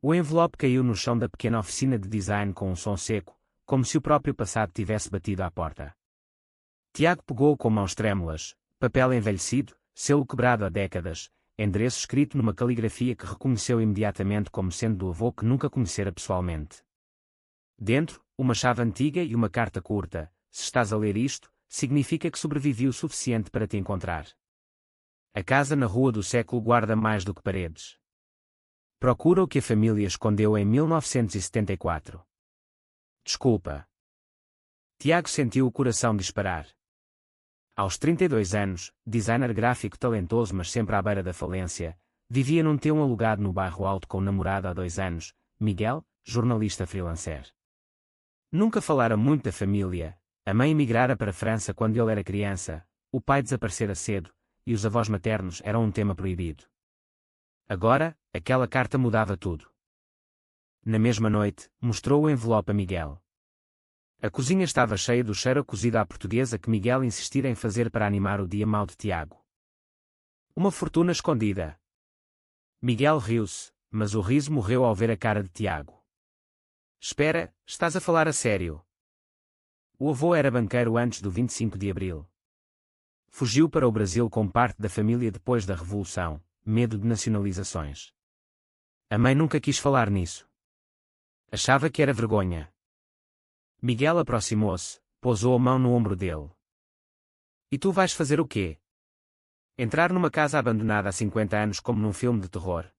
O envelope caiu no chão da pequena oficina de design com um som seco, como se o próprio passado tivesse batido à porta. Tiago pegou-o com mãos trêmulas, papel envelhecido, selo quebrado há décadas, endereço escrito numa caligrafia que reconheceu imediatamente como sendo do avô que nunca conhecera pessoalmente. Dentro, uma chave antiga e uma carta curta. Se estás a ler isto, significa que sobrevivi o suficiente para te encontrar. A casa na Rua do Século guarda mais do que paredes. Procura o que a família escondeu em 1974. Desculpa. Tiago sentiu o coração disparar. Aos 32 anos, designer gráfico talentoso mas sempre à beira da falência, vivia num T1 alugado no bairro Alto com o namorado há 2 anos, Miguel, jornalista freelancer. Nunca falara muito da família. A mãe emigrara para a França quando ele era criança, o pai desaparecera cedo, e os avós maternos eram um tema proibido. Agora, aquela carta mudava tudo. Na mesma noite, mostrou o envelope a Miguel. A cozinha estava cheia do cheiro a cozido à portuguesa que Miguel insistira em fazer para animar o dia mau de Tiago. Uma fortuna escondida. Miguel riu-se, mas o riso morreu ao ver a cara de Tiago. Espera, estás a falar a sério? O avô era banqueiro antes do 25 de Abril. Fugiu para o Brasil com parte da família depois da Revolução, medo de nacionalizações. A mãe nunca quis falar nisso. Achava que era vergonha. Miguel aproximou-se, pousou a mão no ombro dele. E tu vais fazer o quê? Entrar numa casa abandonada há 50 anos como num filme de terror?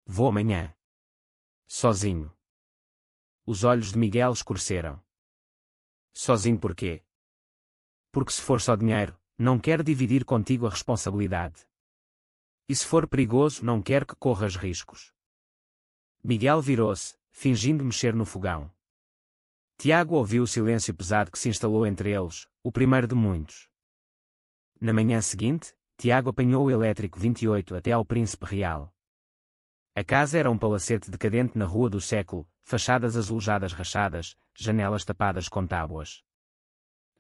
Vou amanhã. Sozinho. Os olhos de Miguel escureceram. Sozinho por quê? Porque se for só dinheiro, não quero dividir contigo a responsabilidade. E se for perigoso, não quero que corras riscos. Miguel virou-se, fingindo mexer no fogão. Tiago ouviu o silêncio pesado que se instalou entre eles, o primeiro de muitos. Na manhã seguinte, Tiago apanhou o elétrico 28 até ao Príncipe Real. A casa era um palacete decadente na Rua do Século, fachadas azulejadas rachadas, janelas tapadas com tábuas.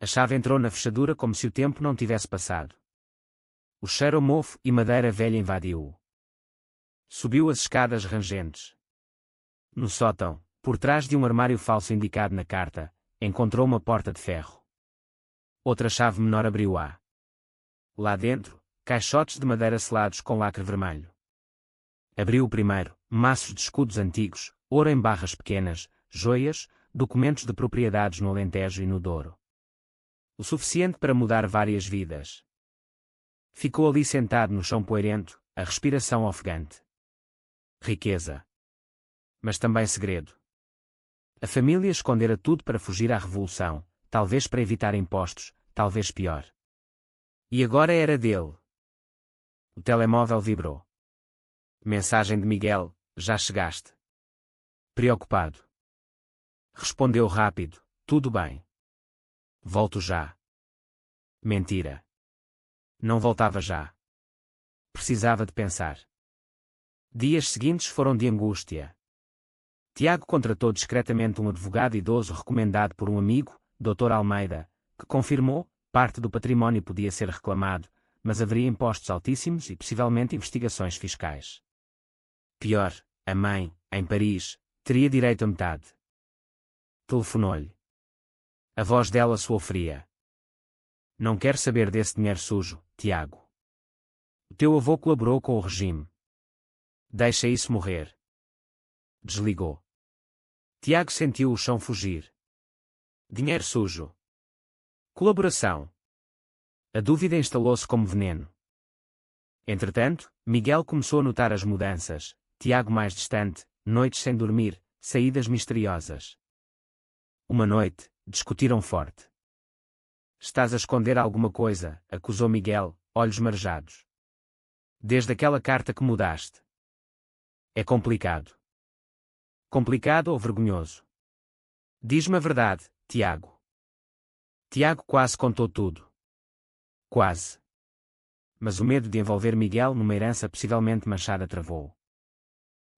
A chave entrou na fechadura como se o tempo não tivesse passado. O cheiro a mofo e madeira velha invadiu-o. Subiu as escadas rangentes. No sótão, por trás de um armário falso indicado na carta, encontrou uma porta de ferro. Outra chave menor abriu-a. Lá dentro, caixotes de madeira selados com lacre vermelho. Abriu o primeiro, maços de escudos antigos, ouro em barras pequenas, joias, documentos de propriedades no Alentejo e no Douro. O suficiente para mudar várias vidas. Ficou ali sentado no chão poeirento, a respiração ofegante. Riqueza. Mas também segredo. A família escondera tudo para fugir à revolução, talvez para evitar impostos, talvez pior. E agora era dele. O telemóvel vibrou. Mensagem de Miguel: já chegaste. Preocupado. Respondeu rápido: tudo bem. Volto já. Mentira. Não voltava já. Precisava de pensar. Dias seguintes foram de angústia. Tiago contratou discretamente um advogado idoso recomendado por um amigo, Dr. Almeida, que confirmou: parte do património podia ser reclamado, mas haveria impostos altíssimos e possivelmente investigações fiscais. Pior, a mãe, em Paris, teria direito a metade. Telefonou-lhe. A voz dela soou fria. Não quero saber desse dinheiro sujo, Tiago. O teu avô colaborou com o regime. Deixa isso morrer. Desligou. Tiago sentiu o chão fugir. Dinheiro sujo. Colaboração. A dúvida instalou-se como veneno. Entretanto, Miguel começou a notar as mudanças, Tiago mais distante, noites sem dormir, saídas misteriosas. Uma noite, discutiram forte. Estás a esconder alguma coisa, acusou Miguel, olhos marejados. Desde aquela carta que mudaste. É complicado. Complicado ou vergonhoso? Diz-me a verdade, Tiago. Tiago quase contou tudo. Quase. Mas o medo de envolver Miguel numa herança possivelmente manchada travou.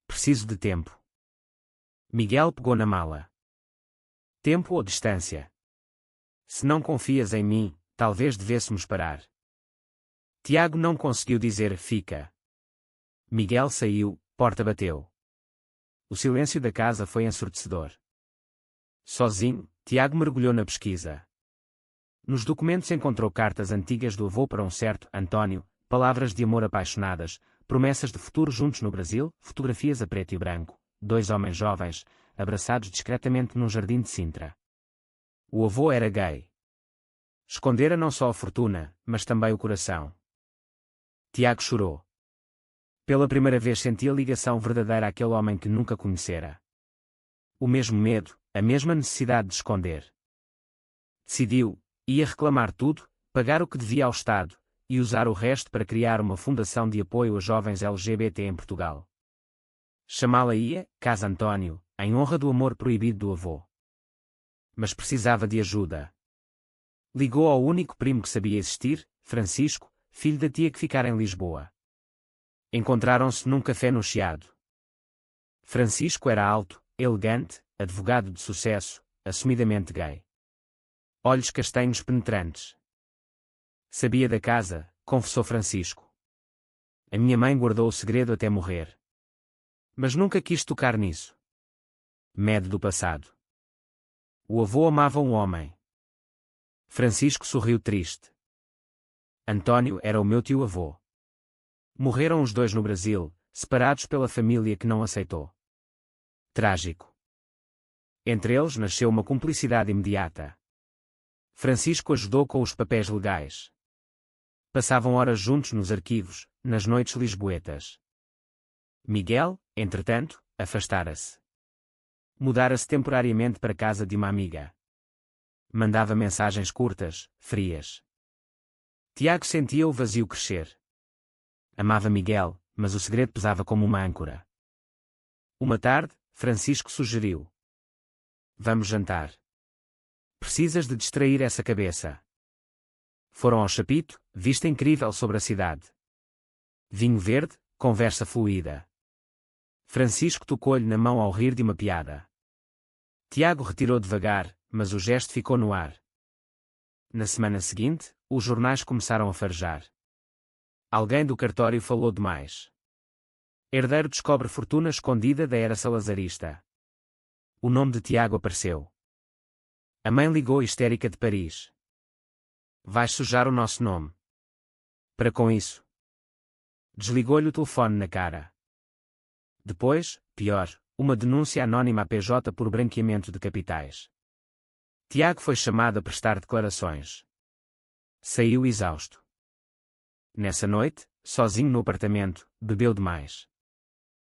Preciso de tempo. Miguel pegou na mala. Tempo ou distância? Se não confias em mim, talvez devêssemos parar. Tiago não conseguiu dizer fica. Miguel saiu, porta bateu. O silêncio da casa foi ensurdecedor. Sozinho, Tiago mergulhou na pesquisa. Nos documentos encontrou cartas antigas do avô para um certo António, palavras de amor apaixonadas, promessas de futuro juntos no Brasil, fotografias a preto e branco, dois homens jovens, abraçados discretamente num jardim de Sintra. O avô era gay. Escondera não só a fortuna, mas também o coração. Tiago chorou. Pela primeira vez sentia ligação verdadeira àquele homem que nunca conhecera. O mesmo medo, a mesma necessidade de esconder. Decidiu, ia reclamar tudo, pagar o que devia ao Estado, e usar o resto para criar uma fundação de apoio a jovens LGBT em Portugal. Chamá-la-ia Casa António, em honra do amor proibido do avô. Mas precisava de ajuda. Ligou ao único primo que sabia existir, Francisco, filho da tia que ficara em Lisboa. Encontraram-se num café no Chiado. Francisco era alto, elegante, advogado de sucesso, assumidamente gay. Olhos castanhos penetrantes. Sabia da casa, confessou Francisco. A minha mãe guardou o segredo até morrer. Mas nunca quis tocar nisso. Medo do passado. O avô amava um homem. Francisco sorriu triste. António era o meu tio-avô. Morreram os dois no Brasil, separados pela família que não aceitou. Trágico. Entre eles nasceu uma cumplicidade imediata. Francisco ajudou com os papéis legais. Passavam horas juntos nos arquivos, nas noites lisboetas. Miguel, entretanto, afastara-se. Mudara-se temporariamente para casa de uma amiga. Mandava mensagens curtas, frias. Tiago sentia o vazio crescer. Amava Miguel, mas o segredo pesava como uma âncora. Uma tarde, Francisco sugeriu: vamos jantar. Precisas de distrair essa cabeça. Foram ao Chapito, vista incrível sobre a cidade. Vinho verde, conversa fluida. Francisco tocou-lhe na mão ao rir de uma piada. Tiago retirou devagar, mas o gesto ficou no ar. Na semana seguinte, os jornais começaram a farejar. Alguém do cartório falou demais. Herdeiro descobre fortuna escondida da era salazarista. O nome de Tiago apareceu. A mãe ligou histérica de Paris. Vais sujar o nosso nome. Para com isso. Desligou-lhe o telefone na cara. Depois, pior, uma denúncia anónima à PJ por branqueamento de capitais. Tiago foi chamado a prestar declarações. Saiu exausto. Nessa noite, sozinho no apartamento, bebeu demais.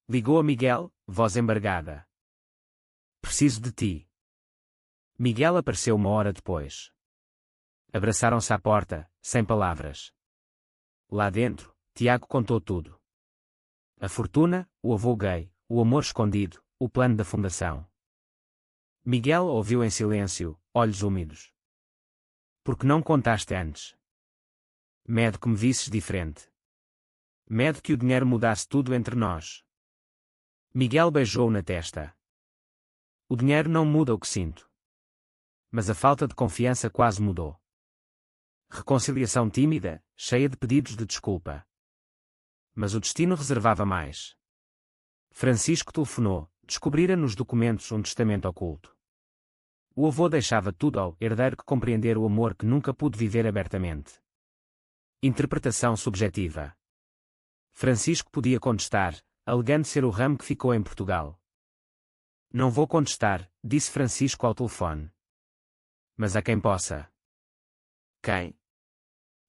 Ligou a Miguel, voz embargada. Preciso de ti. Miguel apareceu uma hora depois. Abraçaram-se à porta, sem palavras. Lá dentro, Tiago contou tudo. A fortuna, o avô gay, o amor escondido, o plano da fundação. Miguel ouviu em silêncio, olhos úmidos. Por que não contaste antes? Medo que me visses diferente. Medo que o dinheiro mudasse tudo entre nós. Miguel beijou-o na testa. O dinheiro não muda o que sinto. Mas a falta de confiança quase mudou. Reconciliação tímida, cheia de pedidos de desculpa. Mas o destino reservava mais. Francisco telefonou, descobrira nos documentos um testamento oculto. O avô deixava tudo ao herdeiro que compreender o amor que nunca pôde viver abertamente. Interpretação subjetiva. Francisco podia contestar, alegando ser o ramo que ficou em Portugal. Não vou contestar, disse Francisco ao telefone. Mas há quem possa. Quem?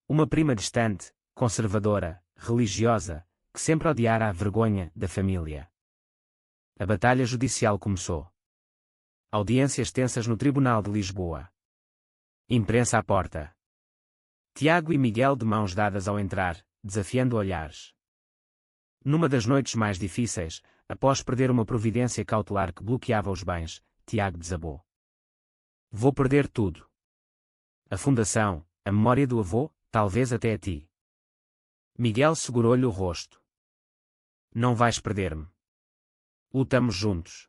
Uma prima distante, conservadora, religiosa, que sempre odiara a vergonha da família. A batalha judicial começou. Audiências tensas no Tribunal de Lisboa. Imprensa à porta. Tiago e Miguel de mãos dadas ao entrar, desafiando olhares. Numa das noites mais difíceis, após perder uma providência cautelar que bloqueava os bens, Tiago desabou. Vou perder tudo. A fundação, a memória do avô, talvez até a ti. Miguel segurou-lhe o rosto. Não vais perder-me. Lutamos juntos.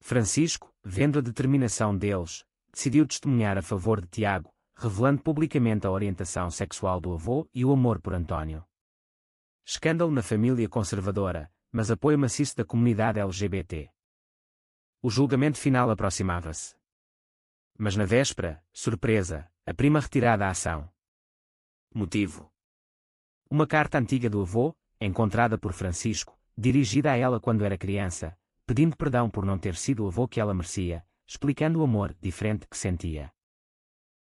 Francisco, vendo a determinação deles, decidiu testemunhar a favor de Tiago, revelando publicamente a orientação sexual do avô e o amor por António. Escândalo na família conservadora, mas apoio maciço da comunidade LGBT. O julgamento final aproximava-se. Mas na véspera, surpresa, a prima retirada a ação. Motivo: uma carta antiga do avô, encontrada por Francisco, dirigida a ela quando era criança, pedindo perdão por não ter sido o avô que ela merecia, explicando o amor diferente que sentia.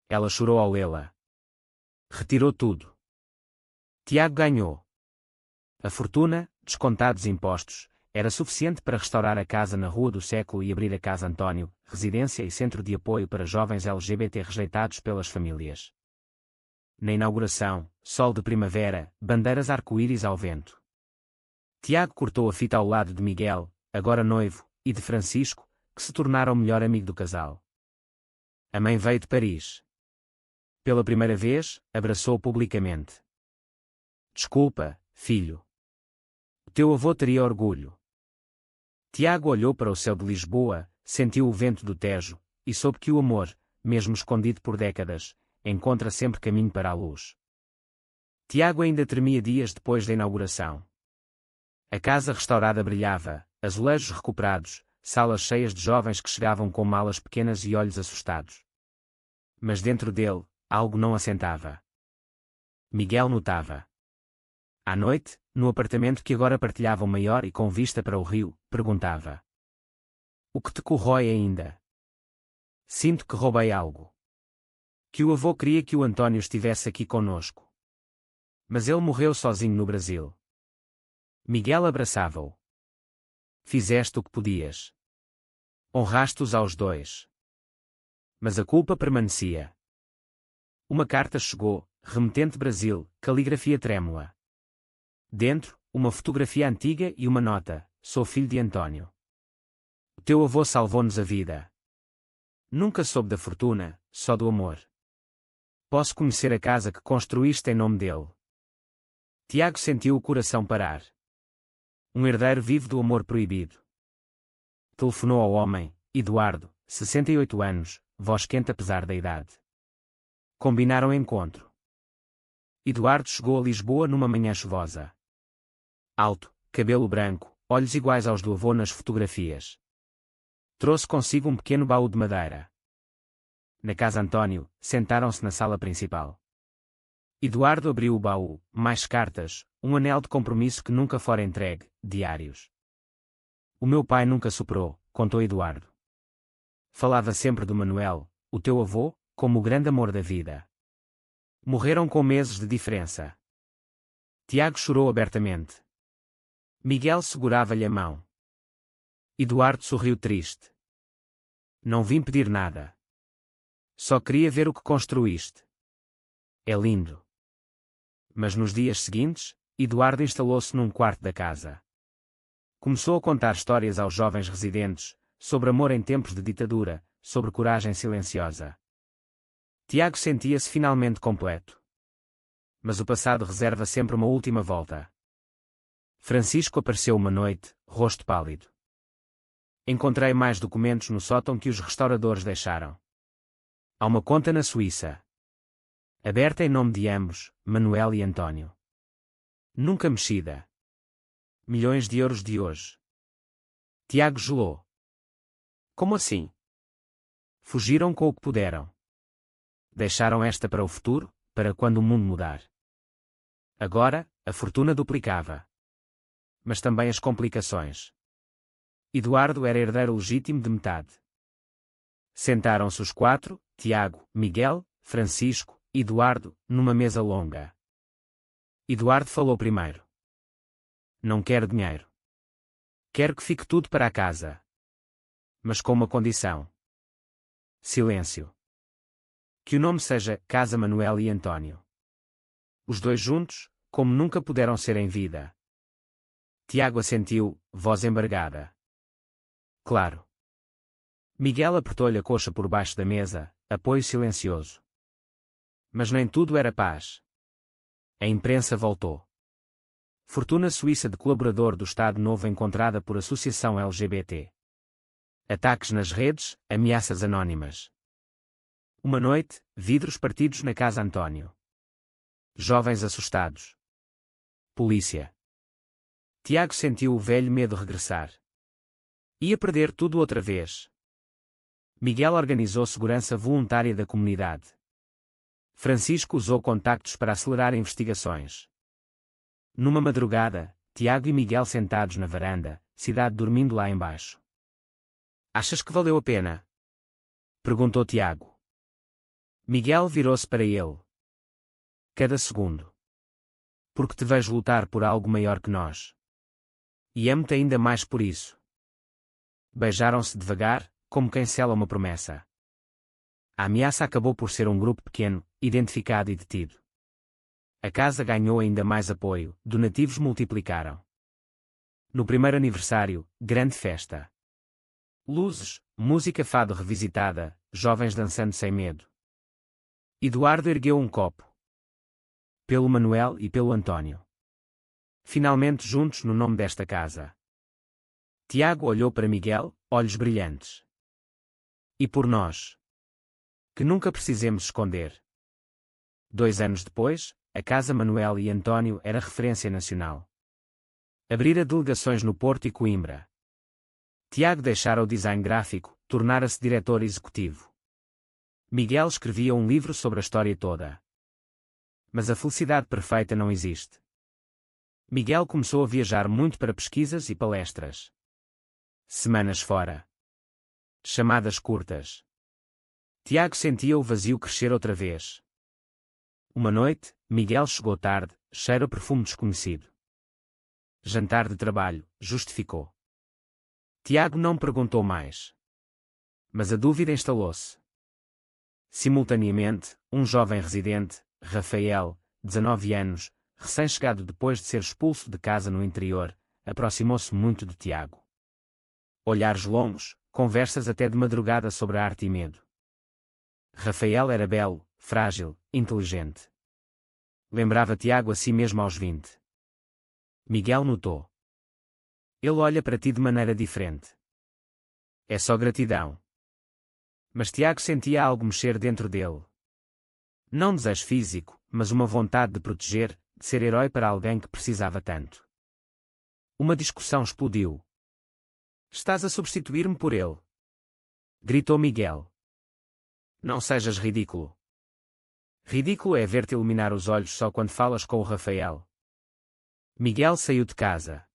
Ela chorou ao lê-la. Retirou tudo. Tiago ganhou. A fortuna, descontados impostos, era suficiente para restaurar a casa na Rua do Século e abrir a Casa António, residência e centro de apoio para jovens LGBT rejeitados pelas famílias. Na inauguração, sol de primavera, bandeiras arco-íris ao vento. Tiago cortou a fita ao lado de Miguel, agora noivo, e de Francisco, que se tornaram o melhor amigo do casal. A mãe veio de Paris. Pela primeira vez, abraçou publicamente. Desculpa, filho. O teu avô teria orgulho. Tiago olhou para o céu de Lisboa, sentiu o vento do Tejo, e soube que o amor, mesmo escondido por décadas, encontra sempre caminho para a luz. Tiago ainda tremia dias depois da inauguração. A casa restaurada brilhava, azulejos recuperados, salas cheias de jovens que chegavam com malas pequenas e olhos assustados. Mas dentro dele, algo não assentava. Miguel notava. À noite, no apartamento que agora partilhavam maior e com vista para o rio, perguntava: o que te corrói ainda? Sinto que roubei algo. Que o avô queria que o António estivesse aqui conosco. Mas ele morreu sozinho no Brasil. Miguel abraçava-o. Fizeste o que podias. Honraste-os aos dois. Mas a culpa permanecia. Uma carta chegou, remetente Brasil, caligrafia trêmula. Dentro, uma fotografia antiga e uma nota: sou filho de António. O teu avô salvou-nos a vida. Nunca soube da fortuna, só do amor. Posso conhecer a casa que construíste em nome dele. Tiago sentiu o coração parar. Um herdeiro vivo do amor proibido. Telefonou ao homem: Eduardo, 68 anos, voz quente apesar da idade. Combinaram encontro. Eduardo chegou a Lisboa numa manhã chuvosa. Alto, cabelo branco, olhos iguais aos do avô nas fotografias. Trouxe consigo um pequeno baú de madeira. Na Casa António, sentaram-se na sala principal. Eduardo abriu o baú, mais cartas, um anel de compromisso que nunca fora entregue, diários. O meu pai nunca superou, contou Eduardo. Falava sempre do Manuel, o teu avô, como o grande amor da vida. Morreram com meses de diferença. Tiago chorou abertamente. Miguel segurava-lhe a mão. Eduardo sorriu triste. Não vim pedir nada. Só queria ver o que construíste. É lindo. Mas nos dias seguintes, Eduardo instalou-se num quarto da casa. Começou a contar histórias aos jovens residentes, sobre amor em tempos de ditadura, sobre coragem silenciosa. Tiago sentia-se finalmente completo. Mas o passado reserva sempre uma última volta. Francisco apareceu uma noite, rosto pálido. Encontrei mais documentos no sótão que os restauradores deixaram. Há uma conta na Suíça. Aberta em nome de ambos, Manuel e António. Nunca mexida. Milhões de euros de hoje. Tiago gelou. Como assim? Fugiram com o que puderam. Deixaram esta para o futuro, para quando o mundo mudar. Agora, a fortuna duplicava. Mas também as complicações. Eduardo era herdeiro legítimo de metade. Sentaram-se os quatro, Tiago, Miguel, Francisco, Eduardo, numa mesa longa. Eduardo falou primeiro. Não quero dinheiro. Quero que fique tudo para a casa. Mas com uma condição. Silêncio. Que o nome seja Casa Manuel e António. Os dois juntos, como nunca puderam ser em vida. Tiago assentiu, voz embargada. Claro. Miguel apertou-lhe a coxa por baixo da mesa, apoio silencioso. Mas nem tudo era paz. A imprensa voltou. Fortuna suíça de colaborador do Estado Novo encontrada por associação LGBT. Ataques nas redes, ameaças anónimas. Uma noite, vidros partidos na Casa António. Jovens assustados. Polícia. Tiago sentiu o velho medo regressar. Ia perder tudo outra vez. Miguel organizou segurança voluntária da comunidade. Francisco usou contactos para acelerar investigações. Numa madrugada, Tiago e Miguel sentados na varanda, cidade dormindo lá embaixo. Achas que valeu a pena? Perguntou Tiago. Miguel virou-se para ele. Cada segundo. Porque te vejo lutar por algo maior que nós. E amo-te ainda mais por isso. Beijaram-se devagar, como quem sela uma promessa. A ameaça acabou por ser um grupo pequeno, identificado e detido. A casa ganhou ainda mais apoio, donativos multiplicaram. No primeiro aniversário, grande festa. Luzes, música fado revisitada, jovens dançando sem medo. Eduardo ergueu um copo. Pelo Manuel e pelo Antônio. Finalmente juntos no nome desta casa. Tiago olhou para Miguel, olhos brilhantes. E por nós. Que nunca precisemos esconder. 2 anos depois, a Casa Manuel e Antônio era referência nacional. Abrira delegações no Porto e Coimbra. Tiago deixara o design gráfico, tornara-se diretor executivo. Miguel escrevia um livro sobre a história toda. Mas a felicidade perfeita não existe. Miguel começou a viajar muito para pesquisas e palestras. Semanas fora. Chamadas curtas. Tiago sentia o vazio crescer outra vez. Uma noite, Miguel chegou tarde, cheiro a perfume desconhecido. Jantar de trabalho, justificou. Tiago não perguntou mais. Mas a dúvida instalou-se. Simultaneamente, um jovem residente, Rafael, 19 anos, recém-chegado depois de ser expulso de casa no interior, aproximou-se muito de Tiago. Olhares longos, conversas até de madrugada sobre arte e medo. Rafael era belo, frágil, inteligente. Lembrava Tiago a si mesmo aos 20. Miguel notou. Ele olha para ti de maneira diferente. É só gratidão. Mas Tiago sentia algo mexer dentro dele. Não desejo físico, mas uma vontade de proteger, de ser herói para alguém que precisava tanto. Uma discussão explodiu. Estás a substituir-me por ele? Gritou Miguel. Não sejas ridículo. Ridículo é ver-te iluminar os olhos só quando falas com o Rafael. Miguel saiu de casa.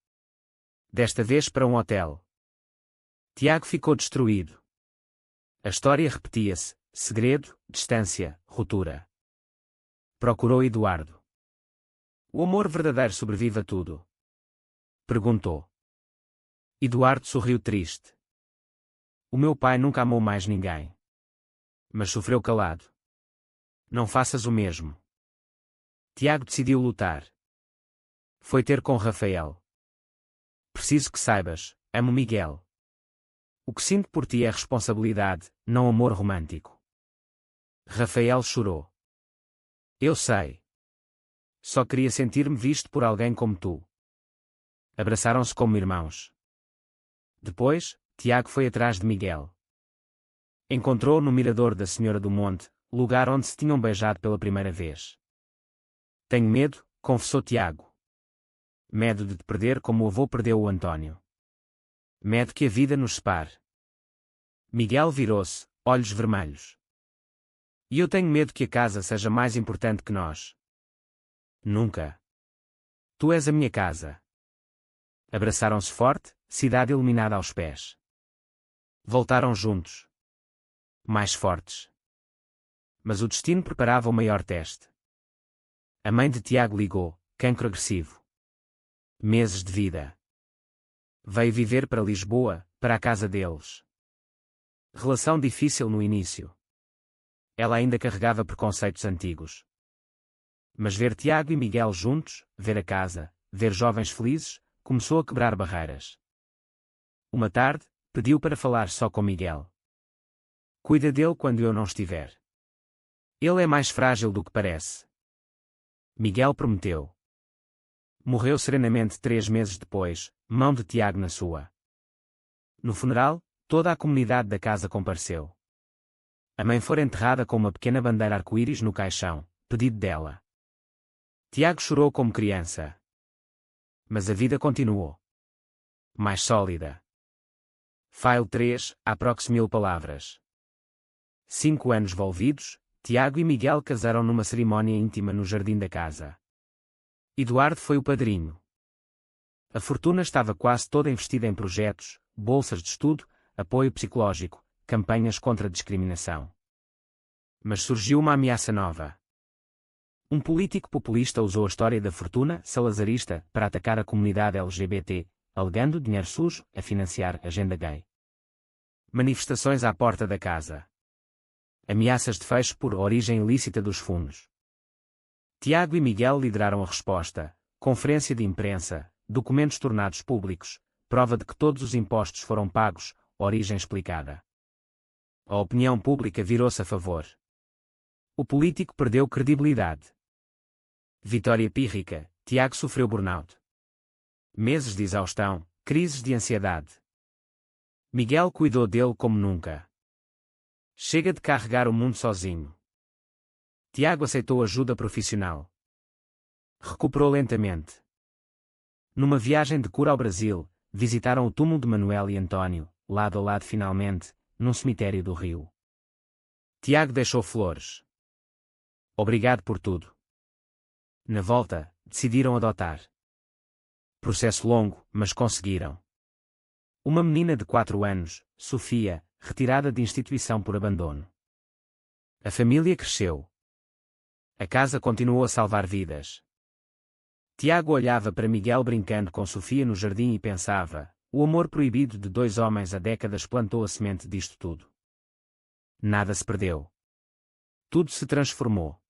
Desta vez para um hotel. Tiago ficou destruído. A história repetia-se: segredo, distância, ruptura. Procurou Eduardo. O amor verdadeiro sobrevive a tudo? Perguntou. Eduardo sorriu triste. O meu pai nunca amou mais ninguém. Mas sofreu calado. Não faças o mesmo. Tiago decidiu lutar. Foi ter com Rafael. Preciso que saibas, amo Miguel. O que sinto por ti é responsabilidade, não amor romântico. Rafael chorou. Eu sei. Só queria sentir-me visto por alguém como tu. Abraçaram-se como irmãos. Depois, Tiago foi atrás de Miguel. Encontrou-o no mirador da Senhora do Monte, lugar onde se tinham beijado pela primeira vez. Tenho medo, confessou Tiago. Medo de te perder como o avô perdeu o Antônio. Medo que a vida nos separe. Miguel virou-se, olhos vermelhos. E eu tenho medo que a casa seja mais importante que nós. Nunca. Tu és a minha casa. Abraçaram-se forte, cidade iluminada aos pés. Voltaram juntos. Mais fortes. Mas o destino preparava o maior teste. A mãe de Tiago ligou, cancro agressivo. Meses de vida. Veio viver para Lisboa, para a casa deles. Relação difícil no início. Ela ainda carregava preconceitos antigos. Mas ver Tiago e Miguel juntos, ver a casa, ver jovens felizes, começou a quebrar barreiras. Uma tarde, pediu para falar só com Miguel. Cuida dele quando eu não estiver. Ele é mais frágil do que parece. Miguel prometeu. Morreu serenamente 3 meses depois, mão de Tiago na sua. No funeral, toda a comunidade da casa compareceu. A mãe fora enterrada com uma pequena bandeira arco-íris no caixão, pedido dela. Tiago chorou como criança. Mas a vida continuou. Mais sólida. File 3, aprox 1000 palavras. 5 anos envolvidos, Tiago e Miguel casaram numa cerimónia íntima no jardim da casa. Eduardo foi o padrinho. A fortuna estava quase toda investida em projetos, bolsas de estudo, apoio psicológico, campanhas contra a discriminação. Mas surgiu uma ameaça nova. Um político populista usou a história da fortuna salazarista para atacar a comunidade LGBT, alegando dinheiro sujo a financiar a agenda gay. Manifestações à porta da casa. Ameaças de fecho por origem ilícita dos fundos. Tiago e Miguel lideraram a resposta, conferência de imprensa, documentos tornados públicos, prova de que todos os impostos foram pagos, origem explicada. A opinião pública virou-se a favor. O político perdeu credibilidade. Vitória pírrica, Tiago sofreu burnout. Meses de exaustão, crises de ansiedade. Miguel cuidou dele como nunca. Chega de carregar o mundo sozinho. Tiago aceitou ajuda profissional. Recuperou lentamente. Numa viagem de cura ao Brasil, visitaram o túmulo de Manuel e António, lado a lado finalmente, num cemitério do Rio. Tiago deixou flores. Obrigado por tudo. Na volta, decidiram adotar. Processo longo, mas conseguiram. Uma menina de 4 anos, Sofia, retirada de instituição por abandono. A família cresceu. A casa continuou a salvar vidas. Tiago olhava para Miguel brincando com Sofia no jardim e pensava, o amor proibido de 2 homens há décadas plantou a semente disto tudo. Nada se perdeu. Tudo se transformou.